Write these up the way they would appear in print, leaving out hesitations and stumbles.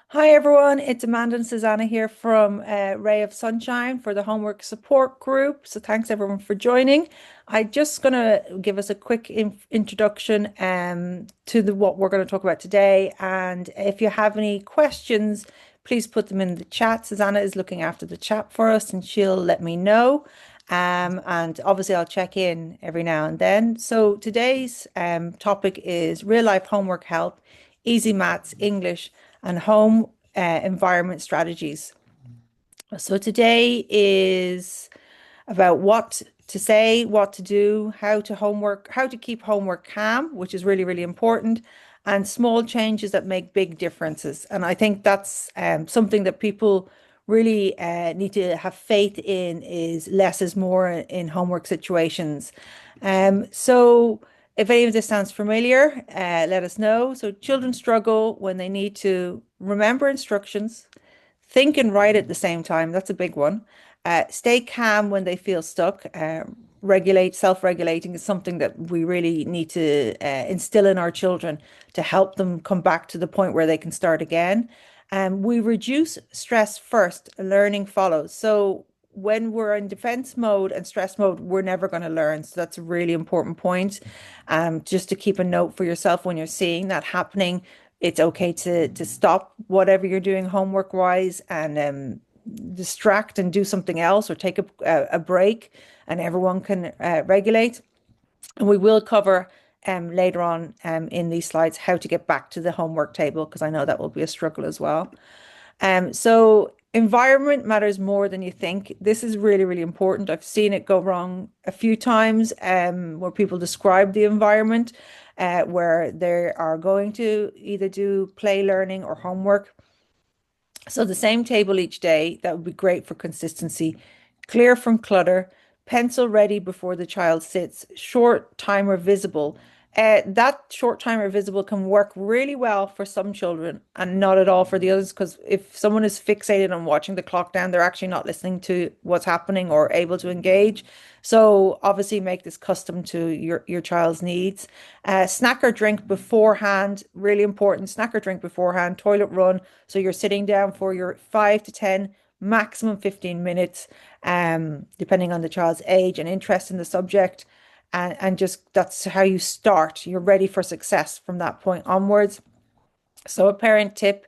Hi everyone, it's Amanda and Susanna here from Ray of Sunshine for the homework support group. So thanks everyone for joining. I'm just going to give us a quick introduction to what we're going to talk about today. And if you have any questions, please put them in the chat. Susanna is looking after the chat for us and she'll let me know. And obviously I'll check in every now and then. So today's topic is real life homework help, easy maths, English and home environment strategies. So today is about what to say, what to do, how to keep homework calm, which is really, really important, and small changes that make big differences. And I think that's something that people really need to have faith in is less is more in homework situations. So if any of this sounds familiar, let us know. So children struggle when they need to remember instructions, think and write at the same time. That's a big one. Stay calm when they feel stuck. Self-regulating is something that we really need to instill in our children to help them come back to the point where they can start again. We reduce stress first, learning follows. So when we're in defense mode and stress mode, we're never going to learn. So that's a really important point. Just to keep a note for yourself when you're seeing that happening, it's okay to stop whatever you're doing homework wise and distract and do something else or take a break, and everyone can regulate. And we will cover later on in these slides how to get back to the homework table because I know that will be a struggle as well. So environment matters more than you think. This is really, really important. I've seen it go wrong a few times where people describe the environment where they are going to either do play learning or homework. So the same table each day, that would be great for consistency. Clear from clutter, pencil ready before the child sits, short timer visible. That short timer visible can work really well for some children and not at all for the others. Because if someone is fixated on watching the clock down, they're actually not listening to what's happening or able to engage. So obviously make this custom to your child's needs. Snack or drink beforehand, really important. Snack or drink beforehand, toilet run. So you're sitting down for your 5 to 10, maximum 15 minutes, depending on the child's age and interest in the subject. And just that's how you start. You're ready for success from that point onwards. So a parent tip,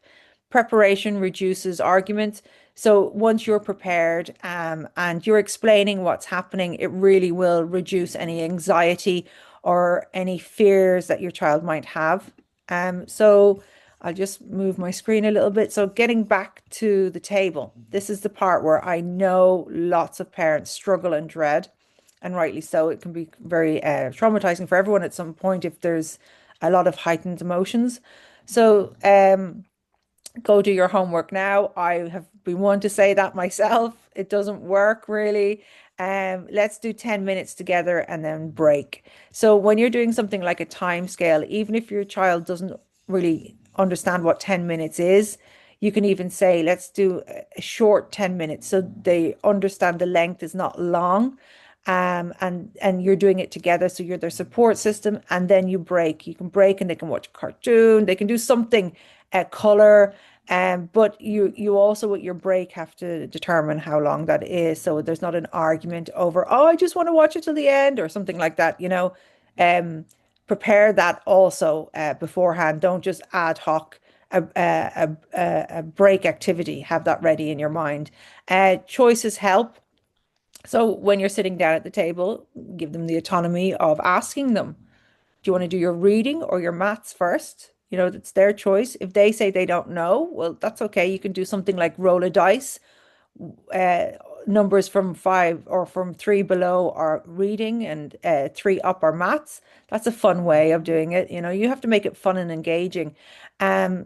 preparation reduces argument. So once you're prepared and you're explaining what's happening, it really will reduce any anxiety or any fears that your child might have. So I'll just move my screen a little bit. So getting back to the table, this is the part where I know lots of parents struggle and dread, and rightly so. It can be very traumatizing for everyone at some point if there's a lot of heightened emotions. So go do your homework now. I have been one to say that myself. It doesn't work really. Let's do 10 minutes together and then break. So when you're doing something like a time scale, even if your child doesn't really understand what 10 minutes is, you can even say, let's do a short 10 minutes so they understand the length is not long. And you're doing it together, so you're their support system, and then you break. You can break, and they can watch a cartoon. They can do something, color, but you also with your break have to determine how long that is, so there's not an argument over, oh, I just want to watch it till the end or something like that. Um, prepare that also beforehand. Don't just ad hoc a break activity. Have that ready in your mind. Choices help. So when you're sitting down at the table, give them the autonomy of asking them, do you want to do your reading or your maths first? That's their choice. If they say they don't know, well, that's okay. You can do something like roll a dice. Uh, Numbers from five or from three below are reading and three up are maths. That's a fun way of doing it. You have to make it fun and engaging.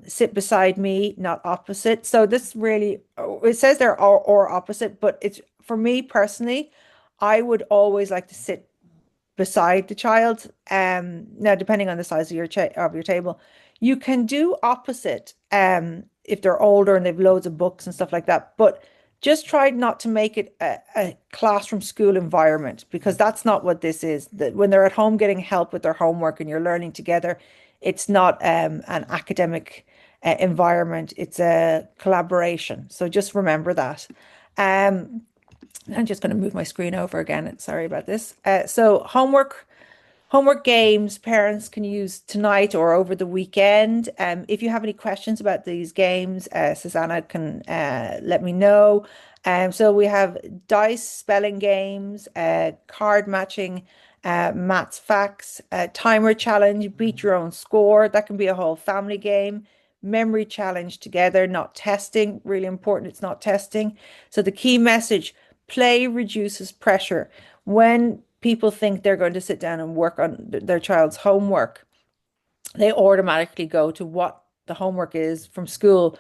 Sit beside me, not opposite. So this really, it says there or opposite, but it's for me personally, I would always like to sit beside the child. Now, depending on the size of your table, you can do opposite if they're older and they've loads of books and stuff like that. But just try not to make it a classroom school environment, because that's not what this is. That when they're at home getting help with their homework and you're learning together, it's not an academic environment. It's a collaboration. So just remember that. Um, I'm just going to move my screen over again. Sorry about this. So homework games parents can use tonight or over the weekend. If you have any questions about these games, Susanna can let me know. So we have dice spelling games, card matching, maths facts, timer challenge, beat your own score. That can be a whole family game. Memory challenge together, not testing. Really important, it's not testing. So the key message: play reduces pressure. When people think they're going to sit down and work on their child's homework, they automatically go to what the homework is from school.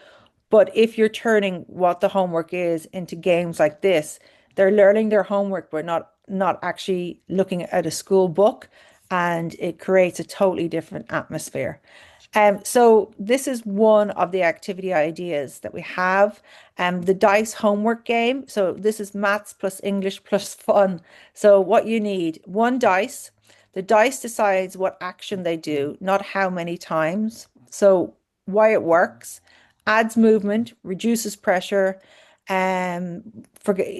But if you're turning what the homework is into games like this, they're learning their homework, but not actually looking at a school book, and it creates a totally different atmosphere. So this is one of the activity ideas that we have. The dice homework game. So this is maths plus English plus fun. So what you need, one dice. The dice decides what action they do, not how many times. So why it works: adds movement, reduces pressure, um,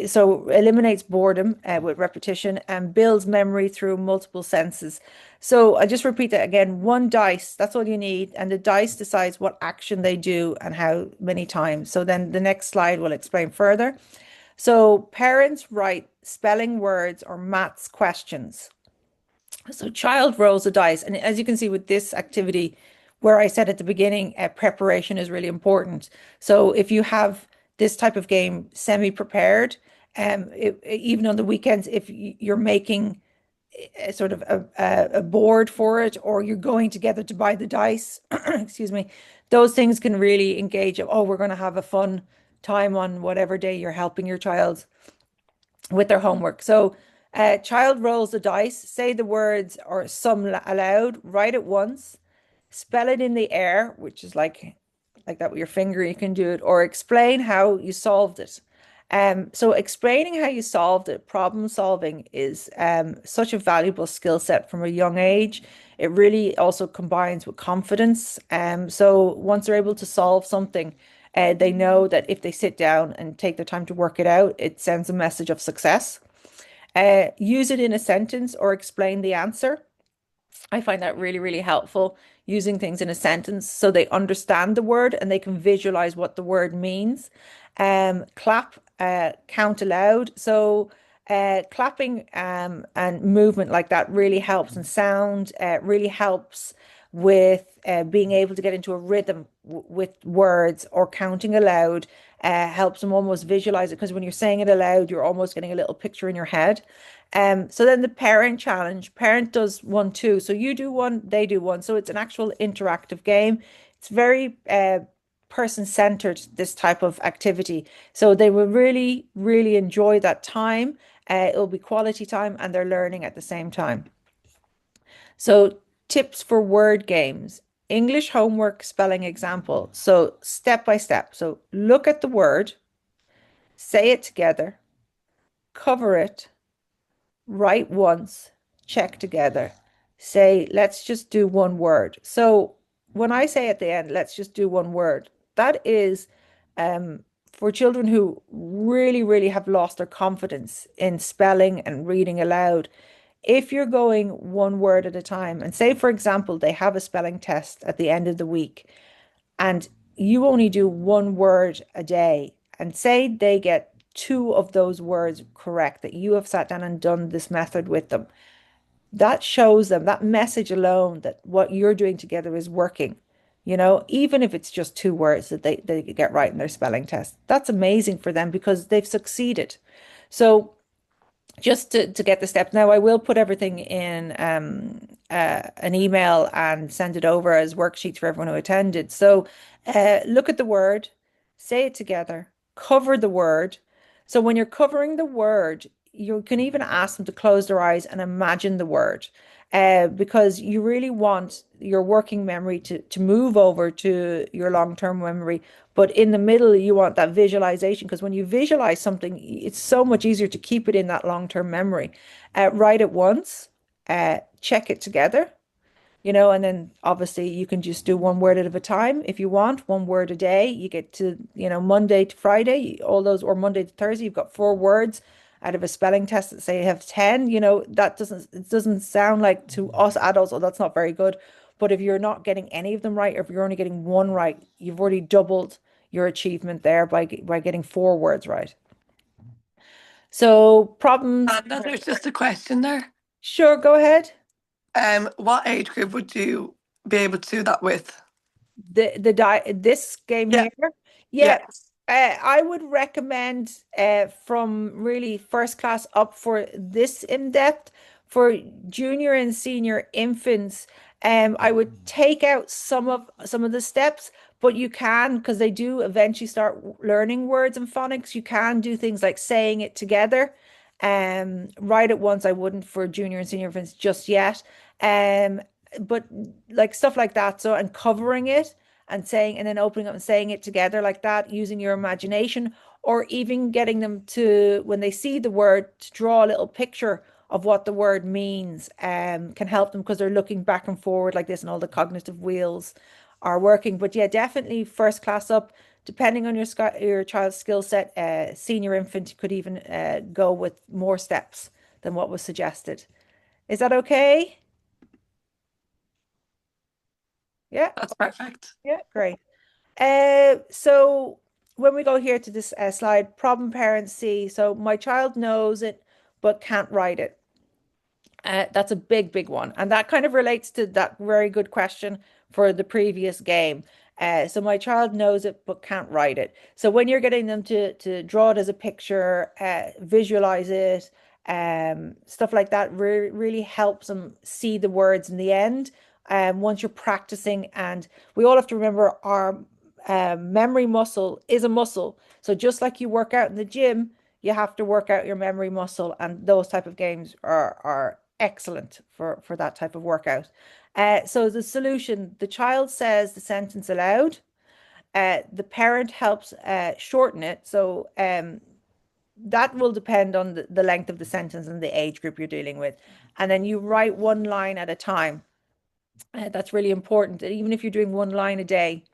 so eliminates boredom with repetition, and builds memory through multiple senses. So I just repeat that again: one dice, that's all you need, and the dice decides what action they do and how many times. So then the next slide will explain further. So parents write spelling words or maths questions. So child rolls a dice. And as you can see with this activity, where I said at the beginning, preparation is really important. So if you have this type of game semi-prepared, even on the weekends, if you're making a sort of a board for it, or you're going together to buy the dice, excuse me, those things can really engage. Oh, we're going to have a fun time on whatever day you're helping your child with their homework. So, child rolls the dice, say the words or some aloud, write it once, spell it in the air, which is like that with your finger, you can do it, or explain how you solved it. So explaining how you solved it, problem solving, is such a valuable skill set from a young age. It really also combines with confidence. So once they're able to solve something, they know that if they sit down and take their time to work it out, it sends a message of success. Use it in a sentence or explain the answer. I find that really, really helpful, using things in a sentence so they understand the word and they can visualize what the word means. Clap, count aloud. So clapping and movement like that really helps, and sound really helps with being able to get into a rhythm with words, or counting aloud helps them almost visualize it, because when you're saying it aloud, you're almost getting a little picture in your head. So then the parent challenge, parent does one too. So you do one, they do one. So it's an actual interactive game. It's very person-centered, this type of activity. So they will really, really enjoy that time. It'll be quality time, and they're learning at the same time. So tips for word games. English homework spelling example. So step by step. So look at the word, say it together, cover it, write once, check together. Say, let's just do one word. So when I say at the end, let's just do one word, that is for children who really, really have lost their confidence in spelling and reading aloud. If you're going one word at a time, and say, for example, they have a spelling test at the end of the week, and you only do one word a day, and say they get two of those words correct, that you have sat down and done this method with them, that shows them, that message alone, that what you're doing together is working. Even if it's just two words that they get right in their spelling test, that's amazing for them because they've succeeded. So just to get the steps. Now, I will put everything in an email and send it over as worksheets for everyone who attended. So look at the word, say it together, cover the word. So when you're covering the word, you can even ask them to close their eyes and imagine the word, because you really want your working memory to move over to your long-term memory. But in the middle, you want that visualization, because when you visualize something, it's so much easier to keep it in that long-term memory. Write it once, check it together, and then obviously you can just do one word at a time if you want, one word a day. You get to, Monday to Friday, all those, or Monday to Thursday, you've got 4 words out of a spelling test that say you have 10. That it doesn't sound like to us adults, oh, that's not very good. But if you're not getting any of them right, or if you're only getting one right, you've already doubled your achievement there by getting 4 words right. So problems, And then there's just a question there. sure, go ahead. What age group would you be able to do that with? This game Yeah, here, yeah, yeah. I would recommend from really first class up for this in depth. For junior and senior infants, I would take out some of the steps, but you can, because they do eventually start learning words and phonics. You can do things like saying it together. Right at once, I wouldn't for junior and senior infants just yet. Um, but like stuff like that. So, and covering it and saying, and then opening up and saying it together like that, using your imagination, or even getting them to, when they see the word, to draw a little picture of what the word means, can help them because they're looking back and forward like this, and all the cognitive wheels are working. But yeah, definitely first class up, depending on your child's skill set. Senior infant could even go with more steps than what was suggested. Is that okay? Yeah. That's perfect. Yeah, great. So when we go here to this slide, problem parents see. So my child knows it but can't write it. That's a big, big one. And that kind of relates to that very good question for the previous game. So my child knows it but can't write it. So when you're getting them to draw it as a picture, visualize it, stuff like that really helps them see the words in the end. Once you're practicing, and we all have to remember our memory muscle is a muscle. So just like you work out in the gym, you have to work out your memory muscle, and those type of games are excellent for that type of workout. So the solution, the child says the sentence aloud. The parent helps shorten it. So that will depend on the length of the sentence and the age group you're dealing with. And then you write one line at a time. That's really important. Even if you're doing one line a day,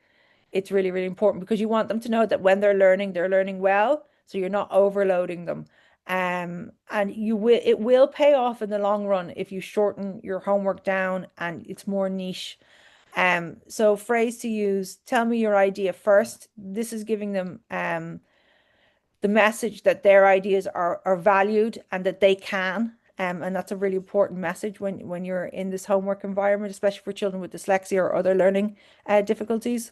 it's really, really important because you want them to know that when they're learning well. So you're not overloading them. And it will pay off in the long run if you shorten your homework down and it's more niche. So phrase to use, tell me your idea first. This is giving them the message that their ideas are valued and that they can. And that's a really important message when you're in this homework environment, especially for children with dyslexia or other learning difficulties.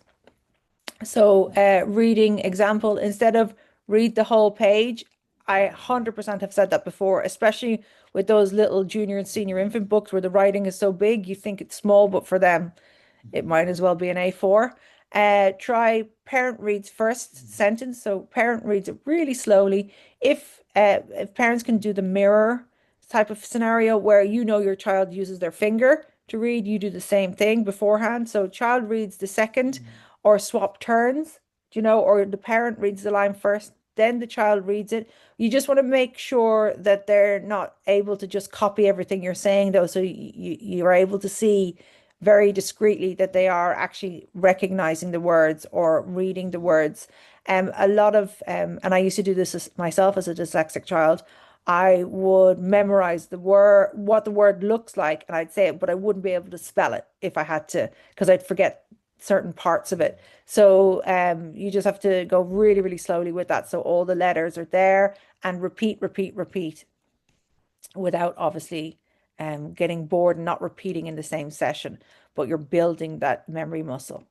So, reading example, instead of read the whole page, I 100% have said that before, especially with those little junior and senior infant books where the writing is so big, you think it's small, but for them, it might as well be an A4. Try parent reads first sentence. So parent reads it really slowly. If parents can do the mirror type of scenario where your child uses their finger to read, you do the same thing beforehand. So child reads the second, or swap turns, or the parent reads the line first, then the child reads it. You just want to make sure that they're not able to just copy everything you're saying, though. So you're able to see very discreetly that they are actually recognizing the words or reading the words. And I used to do this myself as a dyslexic child. I would memorize the word, what the word looks like, and I'd say it, but I wouldn't be able to spell it if I had to, because I'd forget certain parts of it. So you just have to go really, really slowly with that. So all the letters are there, and repeat, repeat, repeat, without obviously getting bored and not repeating in the same session, but you're building that memory muscle.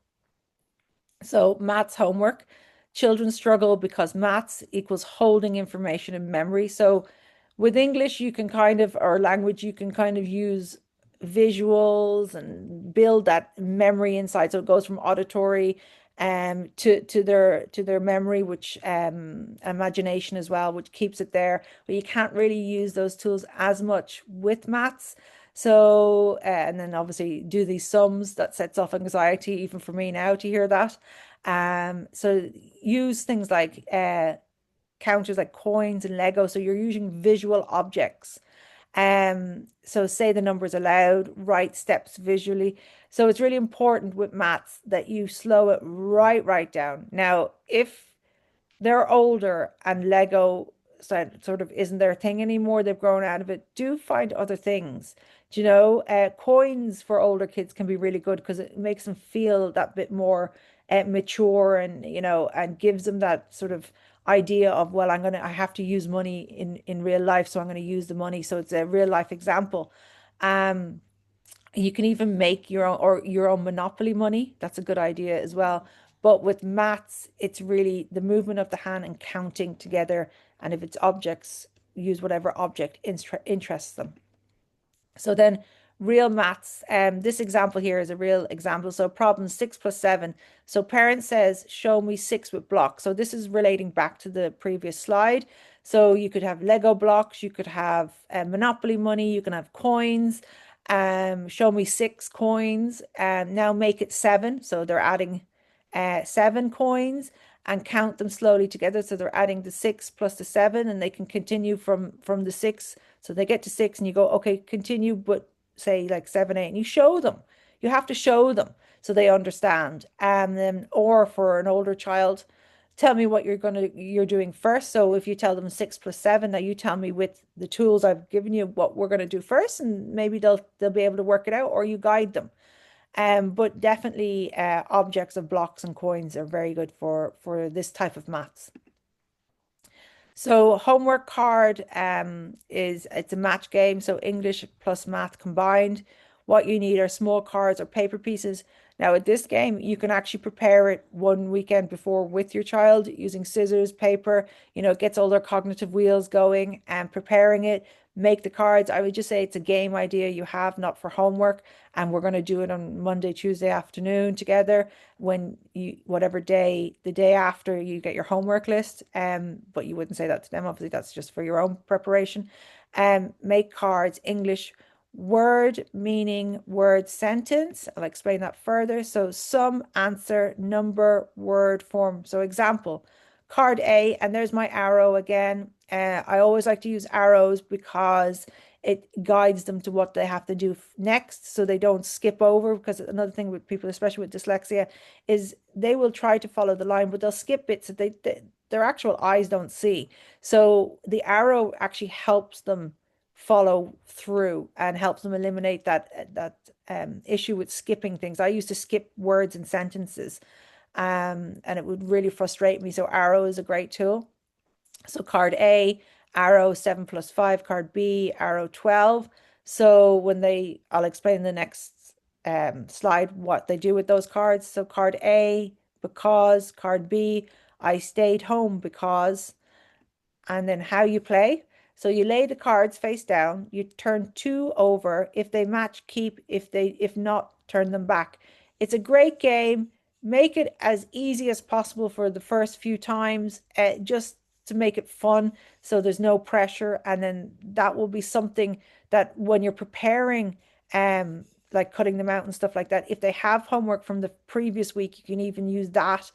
So maths homework. Children struggle because maths equals holding information in memory. So with English, you can kind of, or language, you can kind of use visuals and build that memory inside. So it goes from auditory to their memory, which imagination as well, which keeps it there. But you can't really use those tools as much with maths. So, and then obviously do these sums that sets off anxiety, even for me now to hear that. So use things like counters like coins and Lego. So you're using visual objects. So say the numbers aloud, write steps visually. So it's really important with maths that you slow it right down. Now, if they're older and Lego sort of isn't their thing anymore, they've grown out of it, do find other things. Do you know, coins for older kids can be really good because it makes them feel that bit more mature and, and gives them that sort of idea of, well, I have to use money in real life, so I'm going to use the money. So it's a real life example. Um, you can even make your own Monopoly money. That's a good idea as well. But with maths, it's really the movement of the hand and counting together. And if it's objects, use whatever object interests them. So then real maths, this example here is a real example. So problem 6 plus 7. So parent says, show me 6 with blocks. So this is relating back to the previous slide. So you could have Lego blocks, you could have Monopoly money, you can have coins. Show me 6 coins and now make it 7. So they're adding 7 coins and count them slowly together. So they're adding the 6 plus the 7 and they can continue from the 6. So they get to 6 and you go, okay, continue, but say like 7, 8, and you show them. You have to show them so they understand. And then, or for an older child, tell me what you're doing first. So if you tell them 6 plus 7, now you tell me with the tools I've given you what we're going to do first, and maybe they'll be able to work it out, or you guide them. But definitely objects of blocks and coins are very good for this type of maths. So homework card it's a match game, so English plus math combined. What you need are small cards or paper pieces. Now with this game, you can actually prepare it one weekend before with your child using scissors, paper, it gets all their cognitive wheels going and preparing it. Make the cards. I would just say it's a game idea you have, not for homework. And we're going to do it on Monday, Tuesday afternoon together when whatever day, the day after you get your homework list. But you wouldn't say that to them. Obviously, that's just for your own preparation. Make cards, English word, meaning, word, sentence. I'll explain that further. So sum, answer, number, word, form. So example, card A, and there's my arrow again. I always like to use arrows because it guides them to what they have to do next so they don't skip over. Because another thing with people, especially with dyslexia, is they will try to follow the line, but they'll skip bits that their actual eyes don't see. So the arrow actually helps them follow through and helps them eliminate that issue with skipping things. I used to skip words and sentences, and it would really frustrate me. So arrow is a great tool. So card A, arrow 7 plus 5, card B, arrow 12. So I'll explain the next slide what they do with those cards. So card A, because, card B, I stayed home because, and then how you play. So you lay the cards face down, you turn 2 over. If they match, keep. If not, turn them back. It's a great game. Make it as easy as possible for the first few times, just to make it fun so there's no pressure. And then that will be something that when you're preparing, like cutting them out and stuff like that, if they have homework from the previous week, you can even use that.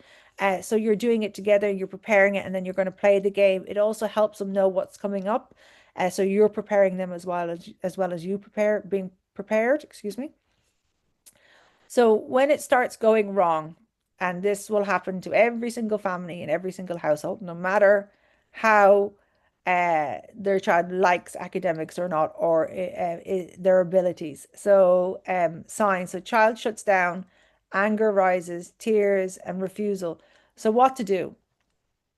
So you're doing it together, you're preparing it, and then you're going to play the game. It also helps them know what's coming up. So you're preparing them as well as you being prepared, excuse me. So when it starts going wrong, and this will happen to every single family in every single household, no matter how their child likes academics or not, or their abilities. So signs. So child shuts down, anger rises, tears, and refusal. So what to do?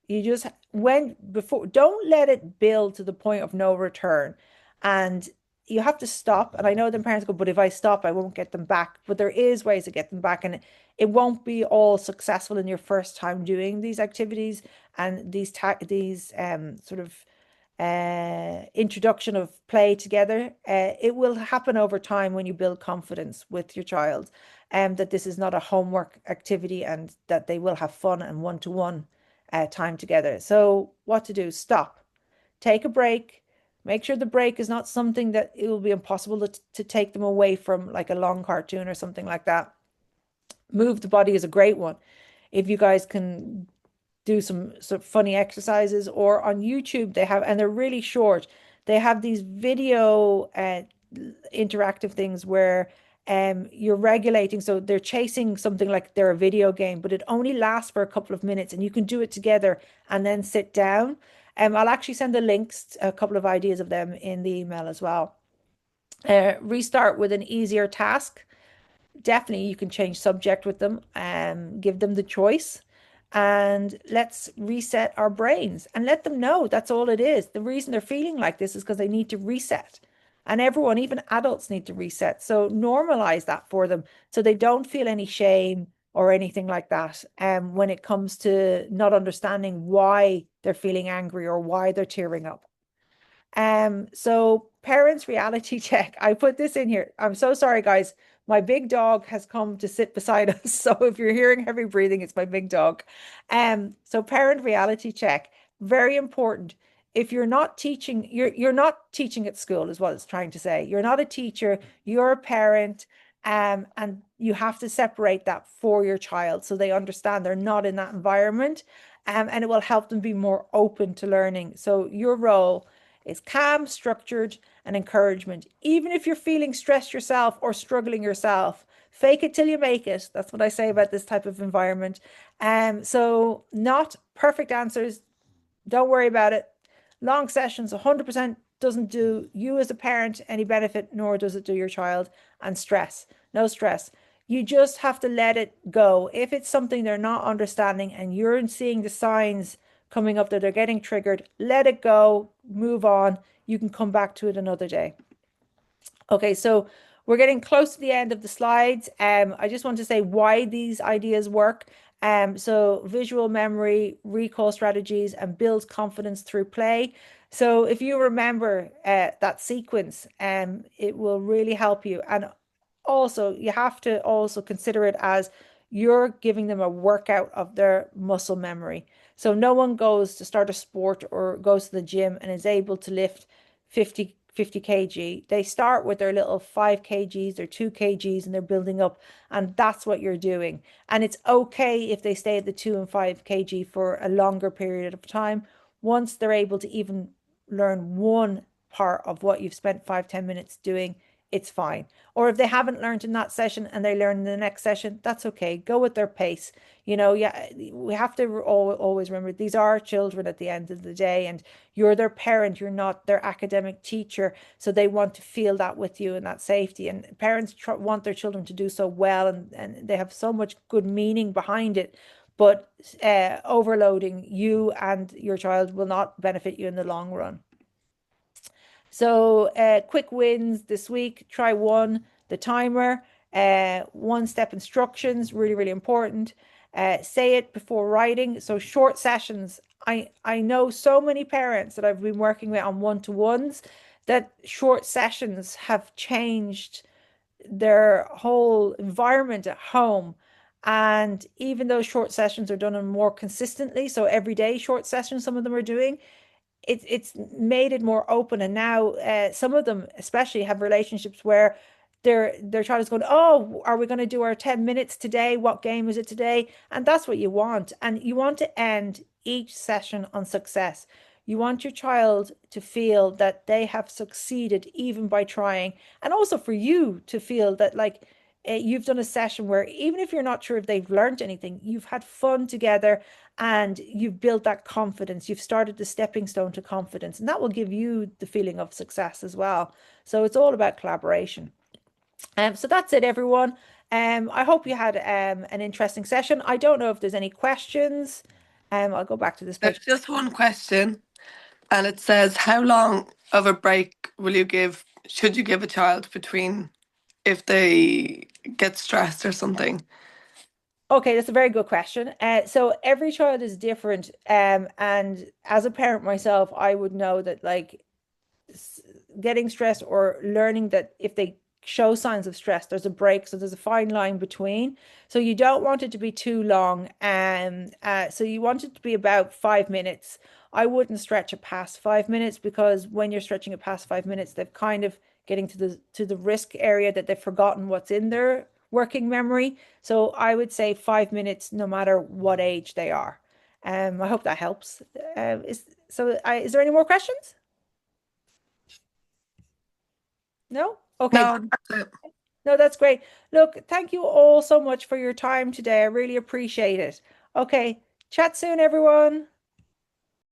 You just don't let it build to the point of no return. And you have to stop. And I know the parents go, but if I stop, I won't get them back. But there is ways to get them back. And it won't be all successful in your first time doing these activities and these sort of introduction of play together. It will happen over time when you build confidence with your child, that this is not a homework activity and that they will have fun and one-to-one time together. So what to do? Stop, take a break, make sure the break is not something that it will be impossible to take them away from, like a long cartoon or something like that. Move the body is a great one. If you guys can do some sort of funny exercises, or on YouTube they have, and they're really short. they have these video interactive things where you're regulating. So they're chasing something like they're a video game, but it only lasts for a couple of minutes and you can do it together and then sit down. I'll actually send the links, a couple of ideas of them in the email as well. Restart with an easier task. Definitely you can change subject with them and give them the choice. And let's reset our brains and let them know that's all it is. The reason they're feeling like this is because they need to reset. And everyone, even adults, need to reset. So normalize that for them so they don't feel any shame or anything like that. When it comes to not understanding why they're feeling angry or why they're tearing up. So parents reality check. I put this in here. I'm so sorry, guys. My big dog has come to sit beside us. So if you're hearing heavy breathing, it's my big dog. So parent reality check. Very important. If you're not teaching, you're not teaching at school, is what it's trying to say. You're not a teacher, you're a parent. And you have to separate that for your child so they understand they're not in that environment. And it will help them be more open to learning. So your role is calm, structured, and encouragement. Even if you're feeling stressed yourself or struggling yourself, fake it till you make it. That's what I say about this type of environment. So not perfect answers. Don't worry about it. Long sessions, 100% doesn't do you as a parent any benefit, nor does it do your child. And stress, no stress. You just have to let it go. If it's something they're not understanding and you're seeing the signs coming up that they're getting triggered, let it go, move on. You can come back to it another day. Okay, so we're getting close to the end of the slides. I just want to say why these ideas work. So visual memory, recall strategies, and builds confidence through play. So if you remember that sequence, it will really help you. And also, you have to also consider it as you're giving them a workout of their muscle memory. So no one goes to start a sport or goes to the gym and is able to lift 50 kg. They start with their little 5 kgs or 2 kgs and they're building up. And that's what you're doing. And it's okay if they stay at the 2 and 5 kg for a longer period of time. Once they're able to even learn one part of what you've spent 5, 10 minutes doing, it's fine. Or if they haven't learned in that session and they learn in the next session, that's okay. Go with their pace. Yeah, we have to always remember these are children at the end of the day, and you're their parent, you're not their academic teacher. So they want to feel that with you and that safety. And parents want their children to do so well, and they have so much good meaning behind it. But overloading you and your child will not benefit you in the long run. So quick wins this week. Try one, the timer, one-step instructions, really, really important. Say it before writing. So short sessions. I know so many parents that I've been working with on one-to-ones that short sessions have changed their whole environment at home. And even though short sessions are done more consistently, so every day short sessions, some of them are doing, it's made it more open. And now some of them especially have relationships where their child is going, oh, are we going to do our 10 minutes today? What game is it today? And that's what you want. And you want to end each session on success. You want your child to feel that they have succeeded even by trying, and also for you to feel that like you've done a session where even if you're not sure if they've learned anything, you've had fun together and you've built that confidence. You've started the stepping stone to confidence, and that will give you the feeling of success as well. So it's all about collaboration. So that's it, everyone. I hope you had an interesting session. I don't know if there's any questions. I'll go back to this There's page. just one question, and it says, how long of a break should you give a child between if they get stressed or something? Okay, that's a very good question. So every child is different. And as a parent myself, I would know that like getting stressed or learning that if they show signs of stress, there's a break. So there's a fine line between. So you don't want it to be too long. So you want it to be about 5 minutes. I wouldn't stretch it past 5 minutes, because when you're stretching it past 5 minutes, they've kind of getting to the risk area that they've forgotten what's in their working memory. So I would say 5 minutes, no matter what age they are. I hope that helps. Is there any more questions? No? Okay. No, that's it. No, that's great. Look, thank you all so much for your time today. I really appreciate it. Okay. Chat soon, everyone.